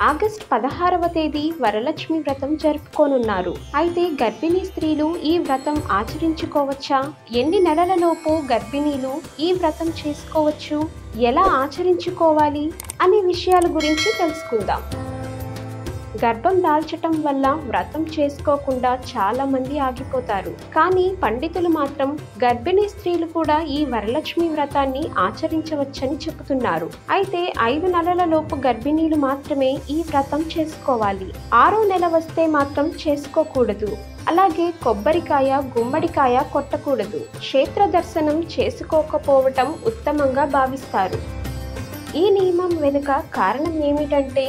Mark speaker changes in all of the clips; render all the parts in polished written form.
Speaker 1: August 16వ తేదీ వరలక్ష్మి వ్రతం జరుపుకోనున్నారు. అయితే గర్భిణీ స్త్రీలు ఈ వ్రతం ఆచరించుకోవచ్చా? ఎన్ని నెలలలోపు గర్భిణీలు ఈ వ్రతం చేసుకోవచ్చు? ఎలా ఆచరించుకోవాలి అనే విషయాల గురించి తెలుసుకుందాం. గర్భం దాల్చటం వల్ల వ్రతం చేసుకోకుండా చాలా మంది ఆగిపోతారు. కానీ పండితులు మాత్రం గర్భిణీ స్త్రీలు కూడా ఈ వరలక్ష్మి వ్రతాన్ని ఆచరించవచ్చని చెబుతున్నారు. అయితే 5 నెలల లోపు గర్భిణీలు మాత్రమే ఈ వ్రతం చేసుకోవాలి. 6వ నెల వస్తే మాత్రం చేసుకోకూడదు. అలాగే కొబ్బరికాయ, గుమ్మడికాయ కొట్టకూడదు. క్షేత్ర దర్శనం చేసుకోకపోవటం ఉత్తమంగా భావిస్తారు. ఈ నియమం వెనుక కారణం ఏమిటంటే,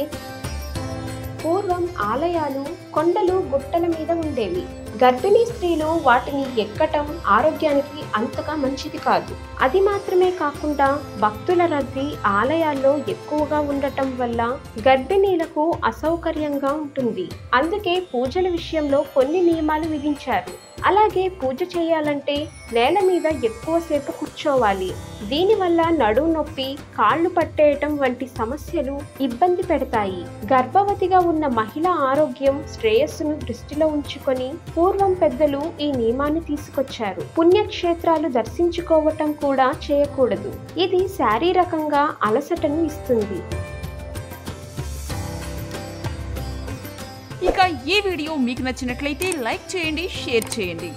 Speaker 1: పూర్వం ఆలయాలు కొండలు, గుట్టల మీద ఉండేవి. గర్భిణీ స్త్రీలు వాటిని ఎక్కటం ఆరోగ్యానికి అంతగా మంచిది కాదు. అది మాత్రమే కాకుండా భక్తుల రద్దీ ఆలయాల్లో ఎక్కువగా ఉండటం వల్ల గర్భిణీలకు అసౌకర్యంగా ఉంటుంది. అందుకే పూజల విషయంలో కొన్ని నియమాలు విధించారు. అలాగే పూజ చేయాలంటే నేల మీద ఎక్కువసేపు కూర్చోవాలి. దీనివల్ల నడుము నొప్పి, కాళ్ళు పట్టేయటం వంటి సమస్యలు ఇబ్బంది పెడతాయి. గర్భవతిగా ఉన్న మహిళ ఆరోగ్యం, శ్రేయస్సును దృష్టిలో ఉంచుకొని పూర్వం పెద్దలు ఈ నియమాన్ని తీసుకొచ్చారు. పుణ్యక్షేత్రాలు దర్శించుకోవటం కూడా చేయకూడదు. ఇది శారీరకంగా అలసటను ఇస్తుంది.
Speaker 2: ఇక ఈ వీడియో మీకు నచ్చినట్లయితే లైక్ చేయండి, షేర్ చేయండి.